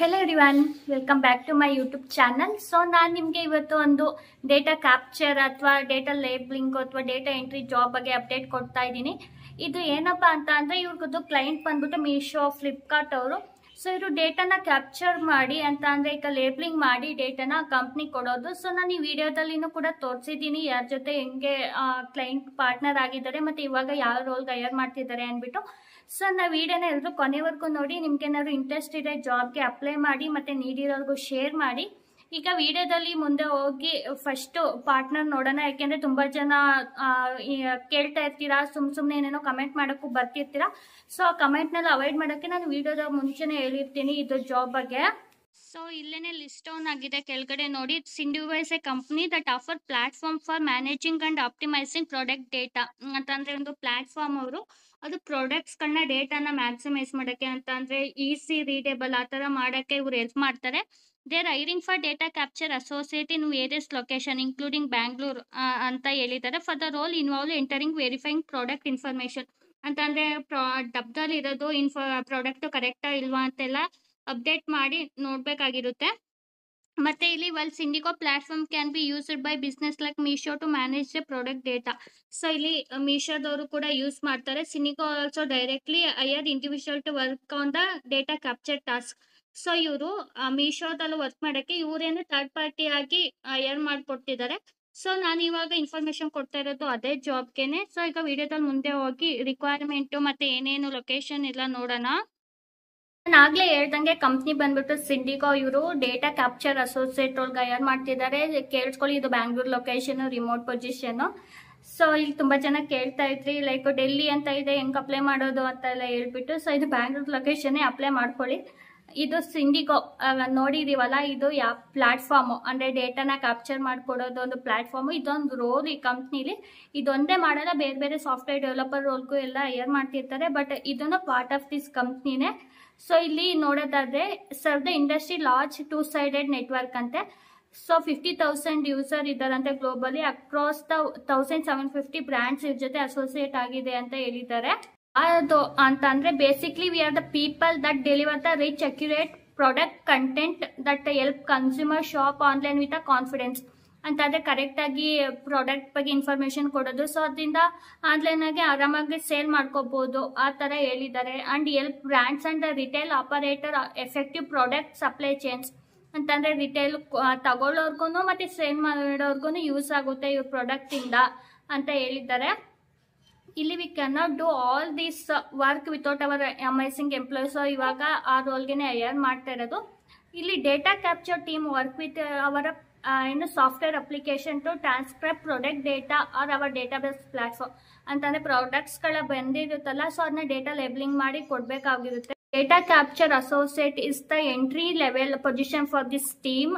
Hello everyone, welcome back to my YouTube channel. So ನಾನು ನಿಮಗೆ ಇವತ್ತು ಒಂದು ಡೇಟಾ ಕ್ಯಾಪ್ಚರ್ ಅಥವಾ ಡೇಟಾ ಲೇಬಲಿಂಗ್ ಅಥವಾ ಡೇಟಾ ಎಂಟ್ರಿ ಜಾಬ್ ಬಗ್ಗೆ ಅಪ್ಡೇಟ್ ಕೊಡ್ತಾ ಇದ್ದೀನಿ. ಇದು ಏನಪ್ಪ ಅಂತ ಅಂದರೆ ಇವ್ರದ್ದು ಕ್ಲೈಂಟ್ ಬಂದ್ಬಿಟ್ಟು ಮೀಶೋ, ಫ್ಲಿಪ್ಕಾರ್ಟ್ ಅವರು. ಸೊ ಇವರು ಡೇಟಾನ ಕ್ಯಾಪ್ಚರ್ ಮಾಡಿ ಅಂತ ಅಂದರೆ ಈಗ ಲೇಬಲಿಂಗ್ ಮಾಡಿ ಡೇಟಾನ ಕಂಪ್ನಿ ಕೊಡೋದು. ಸೊ ನಾನು ಈ ವಿಡಿಯೋದಲ್ಲಿನೂ ಕೂಡ ತೋರಿಸಿದ್ದೀನಿ ಯಾರ ಜೊತೆ ಹೆಂಗೆ ಕ್ಲೈಂಟ್ ಪಾರ್ಟ್ನರ್ ಆಗಿದ್ದಾರೆ ಮತ್ತು ಇವಾಗ ಯಾವ ರೋಲ್ಗೆ ಹೈಯರ್ ಮಾಡ್ತಿದ್ದಾರೆ ಅಂದ್ಬಿಟ್ಟು. ಸೊ ನಾವು ವಿಡಿಯೋನ ಎಲ್ಲರೂ ಕೊನೆವರೆಗೂ ನೋಡಿ. ನಿಮ್ಗೆ ಏನಾದ್ರು ಇಂಟ್ರೆಸ್ಟ್ ಇದೆ ಜಾಬ್ಗೆ ಅಪ್ಲೈ ಮಾಡಿ ಮತ್ತು ನೀಡಿರೋರ್ಗೂ ಶೇರ್ ಮಾಡಿ. ಈಗ ವಿಡಿಯೋದಲ್ಲಿ ಮುಂದೆ ಹೋಗಿ ಫಸ್ಟು ಪಾರ್ಟ್ನರ್ ನೋಡೋಣ. ಯಾಕೆಂದರೆ ತುಂಬ ಜನ ಕೇಳ್ತಾ ಇರ್ತೀರಾ, ಸುಮ್ಮನೆ ಏನೇನೋ ಕಮೆಂಟ್ ಮಾಡೋಕ್ಕೂ ಬರ್ತಿರ್ತೀರಾ. ಸೊ ಆ ಕಮೆಂಟ್ನೆಲ್ಲ ಅವಾಯ್ಡ್ ಮಾಡೋಕ್ಕೆ ನಾನು ವಿಡಿಯೋದ ಮುಂಚೆನೇ ಹೇಳಿರ್ತೀನಿ ಇದು ಜಾಬ್ ಬಗ್ಗೆ. ಸೊ ಇಲ್ಲೇನೆ ಲಿಸ್ಟ್ ಡೌನ್ ಆಗಿದೆ, ಕೆಳಗಡೆ ನೋಡಿ. Syndigo is a company that offer platform for managing and optimising product data ಅಂತಂದರೆ ಒಂದು ಪ್ಲಾಟ್ಫಾರ್ಮ್ ಅವರು. ಅದು ಪ್ರಾಡಕ್ಟ್ಸ್ಗಳನ್ನ ಡೇಟಾನ ಮ್ಯಾಕ್ಸಿಮೈಸ್ ಮಾಡೋಕ್ಕೆ ಅಂತ ಅಂದರೆ ಈಸಿ ರೀಡೇಬಲ್ ಆ ಥರ ಮಾಡೋಕ್ಕೆ ಇವ್ರು ಹೆಲ್ಪ್ ಮಾಡ್ತಾರೆ. They are hiring for data capture associate in various location including Bangalore ಅಂತ ಹೇಳಿದ್ದಾರೆ. For the role involve entering verifying product information ಅಂತಂದರೆ ಡಬ್ದಲ್ಲಿ ಇರೋದು ಪ್ರಾಡಕ್ಟು ಕರೆಕ್ಟಾ ಇಲ್ವಾ ಅಂತೆಲ್ಲ ಅಪ್ಡೇಟ್ ಮಾಡಿ ನೋಡಬೇಕಾಗಿರುತ್ತೆ. ಮತ್ತು ಇಲ್ಲಿ Syndigo platform can be used by business like Meesho to manage the product data. So ಇಲ್ಲಿ ಮೀಶೋದವರು ಕೂಡ ಯೂಸ್ ಮಾಡ್ತಾರೆ. Syndigo also directly hire individual to work on the data capture task. So ಇವರು ಮೀಶೋದಲ್ಲಿ ವರ್ಕ್ ಮಾಡೋಕ್ಕೆ ಇವರೇನು ಥರ್ಡ್ ಪಾರ್ಟಿ ಆಗಿ hire ಮಾಡಿಕೊಡ್ತಿದ್ದಾರೆ. ಸೊ ನಾನು ಇವಾಗ ಇನ್ಫಾರ್ಮೇಷನ್ ಕೊಡ್ತಾ ಇರೋದು ಅದೇ ಜಾಬ್ಗೆನೆ. ಸೊ ಈಗ ವಿಡಿಯೋದಲ್ಲಿ ಮುಂದೆ ಹೋಗಿ ರಿಕ್ವೈರ್ಮೆಂಟು ಮತ್ತು ಏನೇನು ಲೊಕೇಶನ್ ಎಲ್ಲ ನೋಡೋಣ. ನಾನು ಆಗಲೇ ಹೇಳ್ದಂಗೆ ಕಂಪ್ನಿ ಬಂದ್ಬಿಟ್ಟು ಸಿಂಡಿಗೋ. ಇವರು ಡೇಟಾ ಕ್ಯಾಪ್ಚರ್ ಅಸೋಸಿಯೇಟ್ ಒಳಗೆ ಹೈಯರ್ ಮಾಡ್ತಿದ್ದಾರೆ. ಕೇಳಿಸ್ಕೊಳ್ಳಿ, ಇದು Bangalore location, remote position. So ಇಲ್ಲಿ ತುಂಬ ಜನ ಕೇಳ್ತಾ ಇದ್ರಿ ಲೈಕ್ ಡೆಲ್ಲಿ ಅಂತ ಇದೆ, ಹೆಂಗೆ ಅಪ್ಲೈ ಮಾಡೋದು ಅಂತ ಎಲ್ಲ ಹೇಳ್ಬಿಟ್ಟು. ಸೊ ಇದು ಬ್ಯಾಂಗ್ಳೂರ್ ಲೊಕೇಶನ್ನೇ, ಅಪ್ಲೈ ಮಾಡ್ಕೊಳ್ಳಿ. ಇದು ಸಿಂಡಿಗೋ ನೋಡಿದೀವಲ್ಲ, ಇದು ಯಾವ ಪ್ಲಾಟ್ಫಾರ್ಮು ಅಂದರೆ ಡೇಟಾನ ಕ್ಯಾಪ್ಚರ್ ಮಾಡಿಕೊಡೋದು ಒಂದು ಪ್ಲಾಟ್ಫಾರ್ಮು. ಇದೊಂದು ರೋಲ್ ಈ ಕಂಪ್ನಿಲಿ. ಇದೊಂದೇ ಮಾಡಲ್ಲ, ಬೇರೆ ಬೇರೆ ಸಾಫ್ಟ್ವೇರ್ ಡೆವಲಪರ್ ರೋಲ್ಗೂ ಎಲ್ಲ ಹೈಯರ್ ಮಾಡ್ತಿರ್ತಾರೆ. ಬಟ್ ಇದನ್ನು ಪಾರ್ಟ್ ಆಫ್ ದಿಸ್ ಕಂಪ್ನಿನೇ. ಸೊ ಇಲ್ಲಿ ನೋಡೋದಾದ್ರೆ serve the industry large 2-sided network ಅಂತೆ. ಸೊ 50,000 ಯೂಸರ್ ಇದ್ದಾರಂತೆ ಗ್ಲೋಬಲಿ. ಅಕ್ರಾಸ್ ದ 1,750 ಬ್ರ್ಯಾಂಡ್ಸ್ ಇವ್ರ ಜೊತೆ ಅಸೋಸಿಯೇಟ್ ಆಗಿದೆ ಅಂತ ಹೇಳಿದ್ದಾರೆ. ಅದು ಅಂತ ಅಂದ್ರೆ basically we are the people that deliver the rich accurate product content that help consumer shop online with a confidence ಅಂತಂದರೆ ಕರೆಕ್ಟಾಗಿ ಪ್ರಾಡಕ್ಟ್ ಬಗ್ಗೆ ಇನ್ಫಾರ್ಮೇಷನ್ ಕೊಡೋದು. ಸೊ ಅದರಿಂದ ಆನ್ಲೈನಾಗೆ ಆರಾಮಾಗಿ ಸೇಲ್ ಮಾಡ್ಕೋಬೋದು ಆ ಥರ ಹೇಳಿದ್ದಾರೆ. And help brands and retail operator effective product supply chains ಅಂತಂದರೆ ರಿಟೇಲ್ ತಗೊಳ್ಳೋರ್ಗು ಮತ್ತು ಸೇಲ್ ಮಾಡೋರ್ಗು ಯೂಸ್ ಆಗುತ್ತೆ ಇವ್ರ ಪ್ರಾಡಕ್ಟಿಂದ ಅಂತ ಹೇಳಿದ್ದಾರೆ. ಇಲ್ಲಿ we cannot do all this work without our amazing employees. So ಇವಾಗ ಆ ರೋಲ್ಗೆ ಹೈಯರ್ ಮಾಡ್ತಾ ಇರೋದು. ಇಲ್ಲಿ data capture team work with ಅವರ software application to transcribe product data or our database platform ಅಂತಂದರೆ ಪ್ರಾಡಕ್ಟ್ಸ್ಗಳ ಬಂದಿರುತ್ತಲ್ಲ, ಸೊ ಅದನ್ನ ಡೇಟಾ ಲೇಬಲಿಂಗ್ ಮಾಡಿ ಕೊಡಬೇಕಾಗಿರುತ್ತೆ. Data capture associate is the entry level position for this team.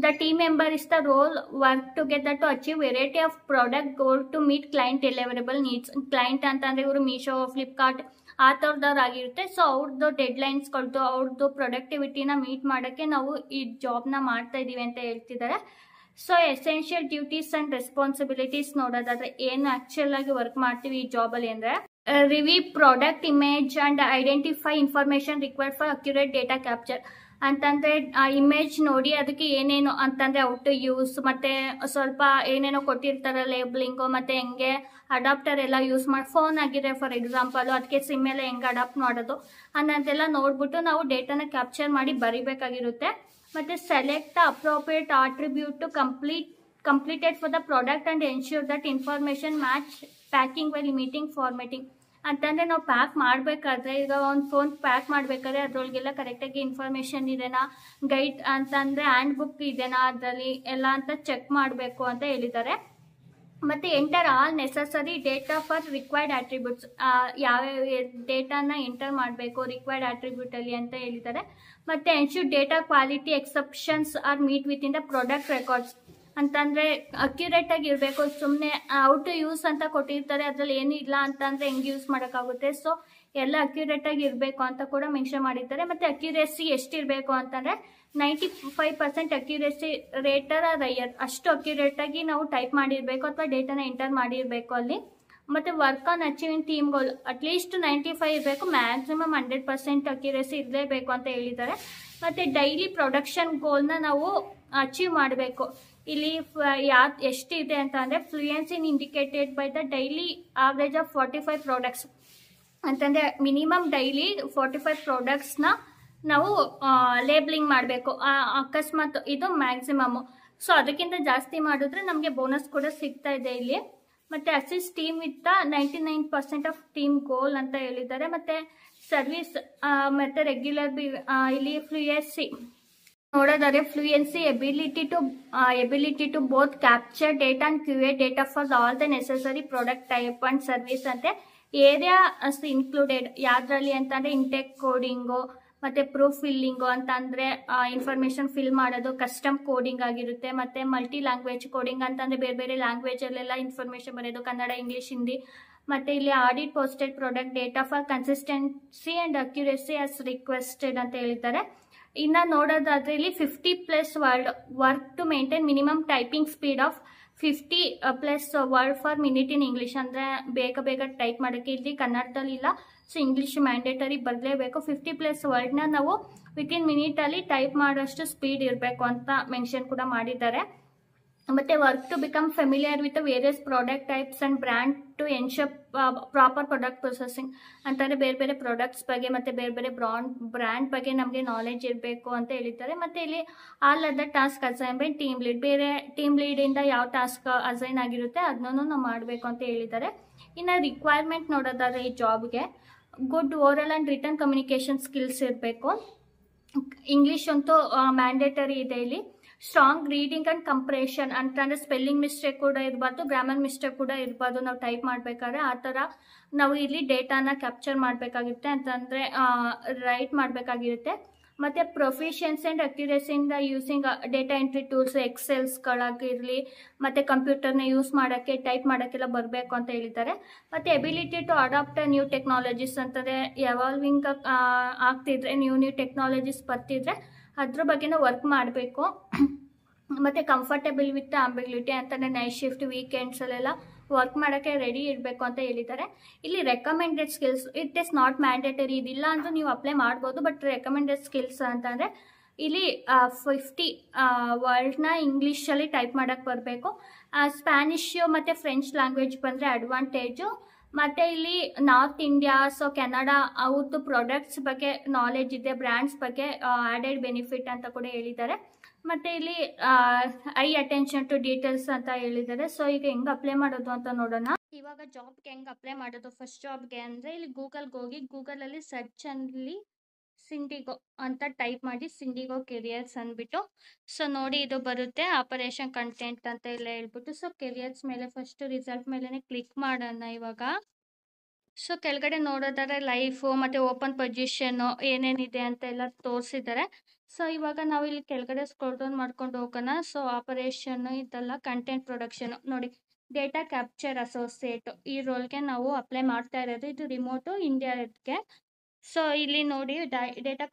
The team member is the role work together to achieve variety of product goal to meet client deliverable needs. Client ಅಂತಂದರೆ ಇವರು ಮೀಶೋ, ಫ್ಲಿಪ್ಕಾರ್ಟ್ ಆ ಥರದವ್ರು ಆಗಿರುತ್ತೆ. So ಅವ್ರದ್ದು ಡೆಡ್ಲೈನ್ಸ್ಗಳದ್ದು ಅವ್ರದ್ದು ಪ್ರೊಡಕ್ಟಿವಿಟಿನ meet ಮಾಡೋಕ್ಕೆ ನಾವು ಈ ಜಾಬ್ನ ಮಾಡ್ತಾ ಇದ್ದೀವಿ ಅಂತ ಹೇಳ್ತಿದ್ದಾರೆ. So essential duties and responsibilities ನೋಡೋದಾದ್ರೆ ಏನು ಆ್ಯಕ್ಚುಲ್ ಆಗಿ ವರ್ಕ್ ಮಾಡ್ತೀವಿ ಈ ಜಾಬಲ್ಲಿ ಅಂದರೆ review product image and identify information required for accurate data capture ಅಂತಂದರೆ ಆ ಇಮೇಜ್ ನೋಡಿ ಅದಕ್ಕೆ ಏನೇನು ಅಂತಂದರೆ ಔಟ್ ಯೂಸ್ ಮತ್ತು ಸ್ವಲ್ಪ ಏನೇನೋ ಕೊಟ್ಟಿರ್ತಾರೆ ಲೇಬಲಿಂಗು ಮತ್ತು ಹೆಂಗೆ ಅಡಾಪ್ಟರ್ ಎಲ್ಲ ಯೂಸ್ ಮಾಡಿ ಫೋನ್ ಆಗಿದೆ ಫಾರ್ ಎಕ್ಸಾಂಪಲು, ಅದಕ್ಕೆ ಸಿಮ್ ಎಲ್ಲ ಹೆಂಗೆ ಅಡಾಪ್ಟ್ ಮಾಡೋದು ಅನ್ನೋದೆಲ್ಲ ನೋಡ್ಬಿಟ್ಟು ನಾವು ಡೇಟಾನ ಕ್ಯಾಪ್ಚರ್ ಮಾಡಿ ಬರಿಬೇಕಾಗಿರುತ್ತೆ. ಮತ್ತು select the appropriate attribute to completed for the product and ensure that information match packing why limiting formatting ಅಂತಂದರೆ ನಾವು ಪ್ಯಾಕ್ ಮಾಡಬೇಕಾದ್ರೆ ಈಗ ಒಂದು ಫೋನ್ ಪ್ಯಾಕ್ ಮಾಡಬೇಕಾದ್ರೆ ಅದರೊಳಗೆಲ್ಲ ಕರೆಕ್ಟಾಗಿ ಇನ್ಫಾರ್ಮೇಷನ್ ಇದೆನಾ, ಗೈಡ್ ಅಂತಂದರೆ ಹ್ಯಾಂಡ್ ಬುಕ್ ಇದೆನಾ ಅದರಲ್ಲಿ ಎಲ್ಲ ಅಂತ ಚೆಕ್ ಮಾಡಬೇಕು ಅಂತ ಹೇಳಿದ್ದಾರೆ. ಮತ್ತು enter all necessary data for required attributes, ಯಾವ್ಯಾವ ಡೇಟಾನ ಎಂಟರ್ ಮಾಡಬೇಕು ರಿಕ್ವೈರ್ಡ್ ಆಟ್ರಿಬ್ಯೂಟಲ್ಲಿ ಅಂತ ಹೇಳಿದ್ದಾರೆ. ಮತ್ತು ensure data quality exceptions are meet with in the product records ಅಂತಂದರೆ ಅಕ್ಯುರೇಟಾಗಿ ಇರಬೇಕು. ಸುಮ್ಮನೆ ಔಟ್ ಯೂಸ್ ಅಂತ ಕೊಟ್ಟಿರ್ತಾರೆ, ಅದರಲ್ಲಿ ಏನೂ ಇಲ್ಲ ಅಂತಂದರೆ ಹೆಂಗೆ ಯೂಸ್ ಮಾಡೋಕ್ಕಾಗುತ್ತೆ. ಸೊ ಎಲ್ಲ ಅಕ್ಯುರೇಟಾಗಿ ಇರಬೇಕು ಅಂತ ಕೂಡ ಮೆನ್ಷನ್ ಮಾಡಿರ್ತಾರೆ. ಮತ್ತು ಅಕ್ಯುರೇಸಿ ಎಷ್ಟಿರಬೇಕು ಅಂತಂದರೆ 95% ಅಕ್ಯುರೇಸಿ ರೇಟರ್ ಆರ್ ಹೈಯರ್, ಅಷ್ಟು ಅಕ್ಯುರೇಟಾಗಿ ನಾವು ಟೈಪ್ ಮಾಡಿರಬೇಕು ಅಥವಾ ಡೇಟಾನ ಎಂಟರ್ ಮಾಡಿರಬೇಕು ಅಲ್ಲಿ. ಮತ್ತು work on achieving team goal at least 95 ಇರಬೇಕು, ಮ್ಯಾಕ್ಸಿಮಮ್ 100% ಅಕ್ಯುರೇಸಿ ಇರಲೇಬೇಕು ಅಂತ ಹೇಳಿದ್ದಾರೆ. ಮತ್ತು ಡೈಲಿ ಪ್ರೊಡಕ್ಷನ್ ಗೋಲ್ನ ನಾವು ಅಚೀವ್ ಮಾಡಬೇಕು. ಇಲ್ಲಿ ಎಷ್ಟಿದೆ ಅಂತ ಅಂದರೆ fluency in indicated by the daily average of 45 products ಅಂತಂದರೆ ಮಿನಿಮಮ್ ಡೈಲಿ 45 ಪ್ರಾಡಕ್ಟ್ಸ್ನ ನಾವು ಲೇಬ್ಲಿಂಗ್ ಮಾಡಬೇಕು. ಅಕಸ್ಮಾತ್ ಇದು ಮ್ಯಾಕ್ಸಿಮಮ್ಮು. ಸೊ ಅದಕ್ಕಿಂತ ಜಾಸ್ತಿ ಮಾಡಿದ್ರೆ ನಮಗೆ ಬೋನಸ್ ಕೂಡ ಸಿಗ್ತಾ ಇದೆ ಇಲ್ಲಿ. ಮತ್ತು assist team with 99% of team goal ಅಂತ ಹೇಳಿದ್ದಾರೆ. ಮತ್ತು ಸರ್ವಿಸ್ ಮತ್ತು ರೆಗ್ಯುಲರ್ ಇಲ್ಲಿ ಫ್ಲೂಯೆನ್ಸಿ ನೋಡೋದಾದ್ರೆ fluency ability to both capture data and create data for all the necessary product type and service ಅಂತೆ ಏರಿಯಾ ಇನ್ಕ್ಲೂಡೆಡ್ ಯಾವ್ದ್ರಲ್ಲಿ ಅಂತಂದರೆ ಇಂಟೆಕ್ ಕೋಡಿಂಗು ಮತ್ತು ಪ್ರೂಫ್ ಫಿಲ್ಲಿಂಗು ಅಂತಂದರೆ ಇನ್ಫಾರ್ಮೇಷನ್ ಫಿಲ್ ಮಾಡೋದು, ಕಸ್ಟಮ್ ಕೋಡಿಂಗ್ ಆಗಿರುತ್ತೆ. ಮತ್ತು ಮಲ್ಟಿ ಲ್ಯಾಂಗ್ವೇಜ್ ಕೋಡಿಂಗ್ ಅಂತಂದರೆ ಬೇರೆ ಬೇರೆ ಲ್ಯಾಂಗ್ವೇಜಲ್ಲೆಲ್ಲ ಇನ್ಫಾರ್ಮೇಷನ್ ಬರೆಯೋದು, ಕನ್ನಡ, ಇಂಗ್ಲೀಷ್, ಹಿಂದಿ. ಮತ್ತು ಇಲ್ಲಿ audit posted product data for consistency and accuracy as requested ಅಂತ ಹೇಳಿದ್ದಾರೆ. ಇನ್ನು ನೋಡೋದಾದ್ರೆ ಇಲ್ಲಿ 50+ work to maintain minimum typing speed of 50+ word for minute in English. ಅಂದರೆ ಬೇಗ ಟೈಪ್ ಮಾಡೋಕ್ಕೆ ಇಲ್ಲಿ ಕನ್ನಡದಲ್ಲಿ ಇಲ್ಲ, ಸೊ ಇಂಗ್ಲೀಷ್ ಮ್ಯಾಂಡೇಟರಿ ಬರಲೇಬೇಕು. 50+ ವರ್ಡ್ನ ನಾವು ವಿತಿನ್ ಮಿನಿಟಲ್ಲಿ ಟೈಪ್ ಮಾಡೋಷ್ಟು ಸ್ಪೀಡ್ ಇರಬೇಕು ಅಂತ ಮೆನ್ಷನ್ ಕೂಡ ಮಾಡಿದ್ದಾರೆ. ಮತ್ತು work to become familiar with various product types and brand to ensure proper product processing ಅಂತಂದರೆ ಬೇರೆ ಬೇರೆ ಪ್ರಾಡಕ್ಟ್ಸ್ ಬಗ್ಗೆ ಮತ್ತು ಬೇರೆ ಬೇರೆ ಬ್ರ್ಯಾಂಡ್ ಬಗ್ಗೆ ನಮಗೆ ನಾಲೆಜ್ ಇರಬೇಕು ಅಂತ ಹೇಳಿದ್ದಾರೆ. ಮತ್ತು ಇಲ್ಲಿ all other task assignment team lead, ಬೇರೆ ಟೀಮ್ ಲೀಡಿಂದ ಯಾವ ಟಾಸ್ಕ್ ಅಸೈನ್ ಆಗಿರುತ್ತೆ ಅದನ್ನೂ ನಾವು ಮಾಡಬೇಕು ಅಂತ ಹೇಳಿದ್ದಾರೆ. ಇನ್ನು ರಿಕ್ವೈರ್ಮೆಂಟ್ ನೋಡೋದಾದ್ರೆ ಈ ಜಾಬ್ಗೆ good oral and written communication skills ಇರಬೇಕು. ಇಂಗ್ಲೀಷ್ ಅಂತೂ ಮ್ಯಾಂಡೇಟರಿ ಇದೆ ಇಲ್ಲಿ. ಸ್ಟ್ರಾಂಗ್ ರೀಡಿಂಗ್ ಆ್ಯಂಡ್ ಕಂಪ್ರೇಷನ್ ಅಂತಂದರೆ ಸ್ಪೆಲ್ಲಿಂಗ್ ಮಿಸ್ಟೇಕ್ ಕೂಡ ಇರಬಾರ್ದು, ಗ್ರಾಮರ್ ಮಿಸ್ಟೇಕ್ ಕೂಡ ಇರಬಾರ್ದು. ನಾವು ಟೈಪ್ ಮಾಡಬೇಕಾದ್ರೆ ಆ ಥರ ನಾವು ಇಲ್ಲಿ ಡೇಟಾನ ಕ್ಯಾಪ್ಚರ್ ಮಾಡಬೇಕಾಗಿರುತ್ತೆ ಅಂತಂದರೆ ರೈಟ್ ಮಾಡಬೇಕಾಗಿರುತ್ತೆ. ಮತ್ತು ಪ್ರೊಫಿಷಿಯನ್ಸಿ ಆ್ಯಂಡ್ ಅಕ್ಯುರೇಸಿಯಿಂದ ಯೂಸಿಂಗ್ ಡೇಟಾ ಎಂಟ್ರಿ ಟೂಲ್ಸ್ ಎಕ್ಸೆಲ್ಸ್ಗಳಾಗಿರಲಿ ಮತ್ತು ಕಂಪ್ಯೂಟರ್ನ ಯೂಸ್ ಮಾಡೋಕ್ಕೆ ಟೈಪ್ ಮಾಡೋಕ್ಕೆಲ್ಲ ಬರಬೇಕು ಅಂತ ಹೇಳಿದ್ದಾರೆ. ಮತ್ತು ability to adapt new technologies ಅಂತಂದರೆ ಎವಾಲ್ವಿಂಗ್ ಆಗ್ತಿದ್ರೆ ನ್ಯೂ ಟೆಕ್ನಾಲಜೀಸ್ ಬರ್ತಿದ್ರೆ ಅದ್ರ ಬಗ್ಗೆನೂ ವರ್ಕ್ ಮಾಡಬೇಕು. ಮತ್ತು ಕಂಫರ್ಟೇಬಲ್ ವಿತ್ ಆಂಬಿಗ್ಯುಲಿಟಿ ಅಂತಂದರೆ ನೈಟ್ ಶಿಫ್ಟ್ ವೀಕೆಂಡ್ಸಲ್ಲೆಲ್ಲ ವರ್ಕ್ ಮಾಡೋಕ್ಕೆ ರೆಡಿ ಇರಬೇಕು ಅಂತ ಹೇಳಿದ್ದಾರೆ. ಇಲ್ಲಿ recommended skills it is not mandatory, ಇದಿಲ್ಲ ಅಂದರೂ ನೀವು ಅಪ್ಲೈ ಮಾಡ್ಬೋದು. ಬಟ್ ರೆಕಮೆಂಡೆಡ್ ಸ್ಕಿಲ್ಸ್ ಅಂತಂದರೆ ಇಲ್ಲಿ 50 ವರ್ಡ್ನ ಇಂಗ್ಲೀಷಲ್ಲಿ ಟೈಪ್ ಮಾಡೋಕ್ಕೆ ಬರಬೇಕು. ಸ್ಪ್ಯಾನಿಷು ಮತ್ತು ಫ್ರೆಂಚ್ ಲ್ಯಾಂಗ್ವೇಜ್ ಬಂದರೆ ಅಡ್ವಾಂಟೇಜು. ಮತ್ತು ಇಲ್ಲಿ ನಾರ್ತ್ ಇಂಡಿಯಾ, ಸೊ ಕೆನಡಾ ಅವ್ರದ್ದು ಪ್ರಾಡಕ್ಟ್ಸ್ ಬಗ್ಗೆ ನಾಲೆಜ್ ಇದೆ, ಬ್ರ್ಯಾಂಡ್ಸ್ ಬಗ್ಗೆ ಆ್ಯಡೆಡ್ ಬೆನಿಫಿಟ್ ಅಂತ ಕೂಡ ಹೇಳಿದ್ದಾರೆ. ಮತ್ತು ಇಲ್ಲಿ ಐ ಅಟೆನ್ಷನ್ ಟು ಡೀಟೇಲ್ಸ್ ಅಂತ ಹೇಳಿದ್ದಾರೆ. ಸೊ ಈಗ ಹೆಂಗೆ ಅಪ್ಲೈ ಮಾಡೋದು ಅಂತ ನೋಡೋಣ. ಇವಾಗ ಜಾಬ್ಗೆ ಹೆಂಗೆ ಅಪ್ಲೈ ಮಾಡೋದು, ಫಸ್ಟ್ ಜಾಬ್ಗೆ ಅಂದರೆ ಇಲ್ಲಿ ಗೂಗಲ್ಗೆ ಹೋಗಿ ಗೂಗಲಲ್ಲಿ ಸರ್ಚಲ್ಲಿ ಸಿಂಡಿಗೋ ಅಂತ ಟೈಪ್ ಮಾಡಿ ಸಿಂಡಿಗೋ ಕೆರಿಯರ್ಸ್ ಅಂದ್ಬಿಟ್ಟು ಸೊ ನೋಡಿ ಇದು ಬರುತ್ತೆ ಆಪರೇಷನ್ ಕಂಟೆಂಟ್ ಅಂತ ಎಲ್ಲ ಹೇಳ್ಬಿಟ್ಟು. ಸೊ ಕೆರಿಯರ್ಸ್ ಮೇಲೆ ಫಸ್ಟ್ ರಿಸಲ್ಟ್ ಮೇಲೆ ಕ್ಲಿಕ್ ಮಾಡೋಣ ಇವಾಗ. ಸೊ ಕೆಳಗಡೆ ನೋಡೋದಾದ್ರೆ ಲೈಫು ಮತ್ತು ಓಪನ್ ಪೊಸಿಷನ್ನು ಏನೇನಿದೆ ಅಂತ ಎಲ್ಲ ತೋರಿಸಿದ್ದಾರೆ. ಸೊ ಇವಾಗ ನಾವು ಇಲ್ಲಿ ಕೆಳಗಡೆ ಸ್ಕ್ರೋಲ್ ಡೌನ್ ಮಾಡ್ಕೊಂಡು ಹೋಗೋಣ. ಸೊ ಆಪರೇಷನ್ನು ಇದೆಲ್ಲ ಕಂಟೆಂಟ್ ಪ್ರೊಡಕ್ಷನು ನೋಡಿ, ಡೇಟಾ ಕ್ಯಾಪ್ಚರ್ ಅಸೋಸಿಯೇಟ್ ಈ ರೋಲ್ಗೆ ನಾವು ಅಪ್ಲೈ ಮಾಡ್ತಾ ಇರೋದು. ಇದು ರಿಮೋಟು ಇಂಡಿಯಾಗೆ. ಸೊ ಇಲ್ಲಿ ನೋಡಿ ಡೇಟಾ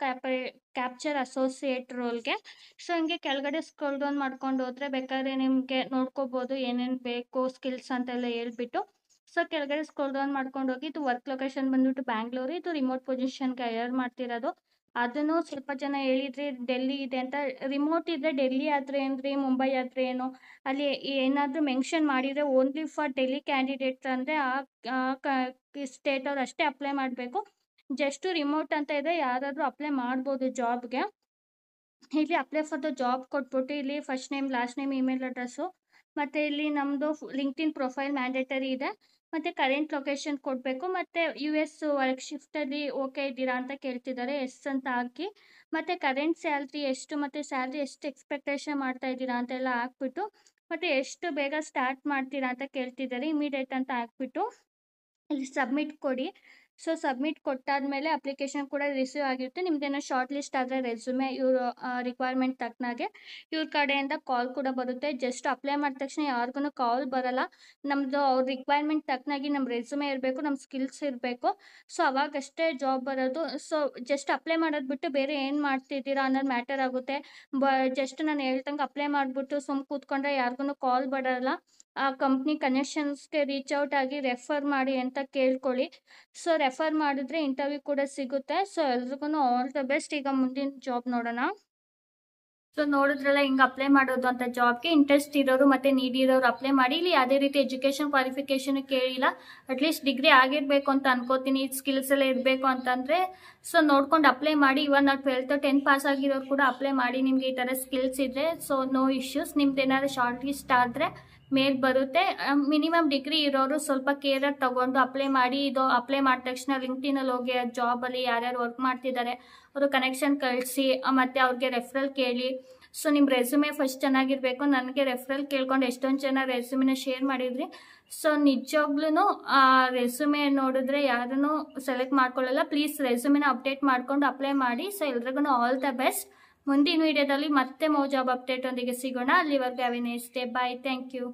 ಕ್ಯಾಪ್ಚರ್ ಅಸೋಸಿಯೇಟ್ ರೋಲ್ಗೆ. ಸೊ ಹಿಂಗೆ ಕೆಳಗಡೆ ಸ್ಕ್ರೋಲ್ ಡೌನ್ ಮಾಡ್ಕೊಂಡು ಹೋದ್ರೆ ಬೇಕಾದ್ರೆ ನಿಮಗೆ ನೋಡ್ಕೋಬೋದು ಏನೇನು ಬೇಕು ಸ್ಕಿಲ್ಸ್ ಅಂತೆಲ್ಲ ಹೇಳ್ಬಿಟ್ಟು. ಸೊ ಕೆಳಗಡೆ ಸ್ಕ್ರೋಲ್ ಡೌನ್ ಮಾಡ್ಕೊಂಡು ಹೋಗಿ ಇದು ವರ್ಕ್ ಲೊಕೇಶನ್ ಬಂದ್ಬಿಟ್ಟು ಬ್ಯಾಂಗ್ಳೂರು, ಇದು ರಿಮೋಟ್ ಪೊಸಿಷನ್ಗೆ ಹೈಯರ್ ಮಾಡ್ತಿರೋದು. ಅದನ್ನು ಸ್ವಲ್ಪ ಜನ ಹೇಳಿದ್ರಿ ಡೆಲ್ಲಿ ಇದೆ ಅಂತ. ರಿಮೋಟ್ ಇದ್ದರೆ ಡೆಲ್ಲಿ ಆದರೆ ಏನ್ರಿ, ಮುಂಬೈ ಆದರೆ ಏನು, ಅಲ್ಲಿ ಏನಾದರೂ ಮೆನ್ಷನ್ ಮಾಡಿದರೆ ಓನ್ಲಿ ಫಾರ್ ಡೆಲ್ಲಿ ಕ್ಯಾಂಡಿಡೇಟ್ಸ್ ಅಂದರೆ ಆ ಸ್ಟೇಟ್ ಅವ್ರು ಅಷ್ಟೇ ಅಪ್ಲೈ ಮಾಡಬೇಕು. ಜಸ್ಟ್ ರಿಮೋಟ್ ಅಂತ ಇದೆ, ಯಾರಾದರೂ ಅಪ್ಲೈ ಮಾಡ್ಬೋದು ಜಾಬ್ಗೆ. ಇಲ್ಲಿ ಅಪ್ಲೈ ಫಾರ್ ದ ಜಾಬ್ ಕೊಟ್ಬಿಟ್ಟು ಇಲ್ಲಿ first name, last name, email address, ಮತ್ತು ಇಲ್ಲಿ ನಮ್ಮದು ಲಿಂಕ್ಡ್ಇನ್ ಪ್ರೊಫೈಲ್ ಮ್ಯಾಂಡೇಟರಿ ಇದೆ. ಮತ್ತು ಕರೆಂಟ್ ಲೊಕೇಶನ್ ಕೊಡಬೇಕು. ಮತ್ತು US ವರ್ಕ್ ಶಿಫ್ಟಲ್ಲಿ ಓಕೆ ಇದ್ದೀರಾ ಅಂತ ಕೇಳ್ತಿದ್ದಾರೆ, ಎಸ್ ಅಂತ ಹಾಕಿ. ಮತ್ತು ಕರೆಂಟ್ ಸ್ಯಾಲ್ರಿ ಎಷ್ಟು ಮತ್ತು ಸ್ಯಾಲ್ರಿ ಎಷ್ಟು ಎಕ್ಸ್ಪೆಕ್ಟೇಷನ್ ಮಾಡ್ತಾ ಇದ್ದೀರಾ ಅಂತೆಲ್ಲ ಹಾಕ್ಬಿಟ್ಟು, ಮತ್ತು ಎಷ್ಟು ಬೇಗ ಸ್ಟಾರ್ಟ್ ಮಾಡ್ತೀರಾ ಅಂತ ಕೇಳ್ತಿದ್ದಾರೆ, ಇಮಿಡಿಯೇಟ್ ಅಂತ ಹಾಕ್ಬಿಟ್ಟು ಇಲ್ಲಿ ಸಬ್ಮಿಟ್ ಕೊಡಿ. ಸೊ ಸಬ್ಮಿಟ್ ಕೊಟ್ಟಾದ್ಮೇಲೆ ಅಪ್ಲಿಕೇಶನ್ ಕೂಡ ರಿಸೀವ್ ಆಗಿರುತ್ತೆ. ನಿಮ್ದೇನೋ ಶಾರ್ಟ್ ಲಿಸ್ಟ್ ಆದರೆ ರೆಸ್ಯೂಮೆ ಇವರು ರಿಕ್ವೈರ್ಮೆಂಟ್ ತಕ್ಕನಾಗೆ ಇವ್ರ ಕಡೆಯಿಂದ ಕಾಲ್ ಕೂಡ ಬರುತ್ತೆ. ಜಸ್ಟ್ ಅಪ್ಲೈ ಮಾಡಿದ ತಕ್ಷಣ ಯಾರಿಗೂ ಕಾಲ್ ಬರಲ್ಲ. ನಮ್ಮದು ಅವ್ರ ರಿಕ್ವೈರ್ಮೆಂಟ್ ತಕ್ಕನಾಗಿ ನಮ್ಮ ರೆಸ್ಯೂಮೆ ಇರಬೇಕು, ನಮ್ಮ ಸ್ಕಿಲ್ಸ್ ಇರಬೇಕು. ಸೊ ಅವಾಗಷ್ಟೇ ಜಾಬ್ ಬರೋದು. ಸೊ ಜಸ್ಟ್ ಅಪ್ಲೈ ಮಾಡೋದು ಬಿಟ್ಟು ಬೇರೆ ಏನು ಮಾಡ್ತಿದ್ದೀರಾ ಅನ್ನೋದು ಮ್ಯಾಟರ್ ಆಗುತ್ತೆ. ಜಸ್ಟ್ ನಾನು ಹೇಳ್ದಂಗೆ ಅಪ್ಲೈ ಮಾಡಿಬಿಟ್ಟು ಸುಮ್ಮ ಕೂತ್ಕೊಂಡ್ರೆ ಯಾರಿಗೂ ಕಾಲ್ ಬರೋಲ್ಲ. ಆ ಕಂಪ್ನಿ ಕನೆಕ್ಷನ್ಸ್ಗೆ ರೀಚ್ ಔಟ್ ಆಗಿ ರೆಫರ್ ಮಾಡಿ ಅಂತ ಕೇಳ್ಕೊಳ್ಳಿ. ಸೊ ರೆಫರ್ ಮಾಡಿದ್ರೆ ಇಂಟರ್ವ್ಯೂ ಕೂಡ ಸಿಗುತ್ತೆ. ಸೊ ಎಲ್ರಿಗೂ ಆಲ್ ದ ಬೆಸ್ಟ್. ಈಗ ಮುಂದಿನ ಜಾಬ್ ನೋಡೋಣ. ಸೊ ನೋಡಿದ್ರಲ್ಲ ಹಿಂಗೆ ಅಪ್ಲೈ ಮಾಡೋದು ಅಂತ ಜಾಬ್ಗೆ ಇಂಟ್ರೆಸ್ಟ್ ಇರೋರು ಮತ್ತು ನೀಡಿರೋರು ಅಪ್ಲೈ ಮಾಡಿ. ಇಲ್ಲಿ ಯಾವುದೇ ರೀತಿ ಎಜುಕೇಷನ್ ಕ್ವಾಲಿಫಿಕೇಷನ್ ಕೇಳಿಲ್ಲ. ಅಟ್ಲೀಸ್ಟ್ ಡಿಗ್ರಿ ಆಗಿರಬೇಕು ಅಂತ ಅನ್ಕೋತೀನಿ. ಸ್ಕಿಲ್ಸ್ ಎಲ್ಲ ಇರಬೇಕು ಅಂತಂದರೆ ಸೊ ನೋಡ್ಕೊಂಡು ಅಪ್ಲೈ ಮಾಡಿ. ಇವಾಗ ನಾವು 12th 10th ಪಾಸ್ ಆಗಿರೋರು ಕೂಡ ಅಪ್ಲೈ ಮಾಡಿ. ನಿಮಗೆ ಈ ಥರ ಸ್ಕಿಲ್ಸ್ ಇದ್ದರೆ ಸೊ ನೋ ಇಶ್ಯೂಸ್. ನಿಮ್ದು ಏನಾದ್ರು ಶಾರ್ಟ್ ಲಿಸ್ಟ್ ಆದರೆ ಮೇಲ್ ಬರುತ್ತೆ. ಮಿನಿಮಮ್ ಡಿಗ್ರಿ ಇರೋರು ಸ್ವಲ್ಪ ಕೇರಾಗಿ ತಗೊಂಡು ಅಪ್ಲೈ ಮಾಡಿ. ಇದು ಅಪ್ಲೈ ಮಾಡಿದ ತಕ್ಷಣ ಲಿಂಕ್ಡ್ಇನಲ್ಲಿ ಹೋಗಿ ಜಾಬಲ್ಲಿ ಯಾರ್ಯಾರು ವರ್ಕ್ ಮಾಡ್ತಿದ್ದಾರೆ ಅವರು ಕನೆಕ್ಷನ್ ಕಳಿಸಿ ಮತ್ತು ಅವ್ರಿಗೆ ರೆಫರಲ್ ಕೇಳಿ. ಸೊ ನಿಮ್ಮ ರೆಸ್ಯೂಮೆ ಫಸ್ಟ್ ಚೆನ್ನಾಗಿರಬೇಕು. ನನಗೆ ರೆಫರಲ್ ಕೇಳ್ಕೊಂಡು ಎಷ್ಟೊಂದು ಜನ ರೆಸ್ಯೂಮೆನ ಶೇರ್ ಮಾಡಿದ್ರಿ. ಸೊ ನಿಜವಾಗ್ಲೂ ಆ ರೆಸ್ಯೂಮೆ ನೋಡಿದ್ರೆ ಯಾರನ್ನೂ ಸೆಲೆಕ್ಟ್ ಮಾಡ್ಕೊಳ್ಳಲ್ಲ. ಪ್ಲೀಸ್ ರೆಸ್ಯೂಮೆನ ಅಪ್ಡೇಟ್ ಮಾಡ್ಕೊಂಡು ಅಪ್ಲೈ ಮಾಡಿ. ಸೊ ಎಲ್ರಿಗೂ ಆಲ್ ದ ಬೆಸ್ಟ್. ಮುಂದಿನ ವಿಡಿಯೋದಲ್ಲಿ ಮತ್ತೆ ಜಾಬ್ ಅಪ್ಡೇಟ್ ಒಂದಿಗೆ ಸಿಗೋಣ. ಅಲ್ಲಿವರೆಗೂ have a nice day. Bye. Thank you.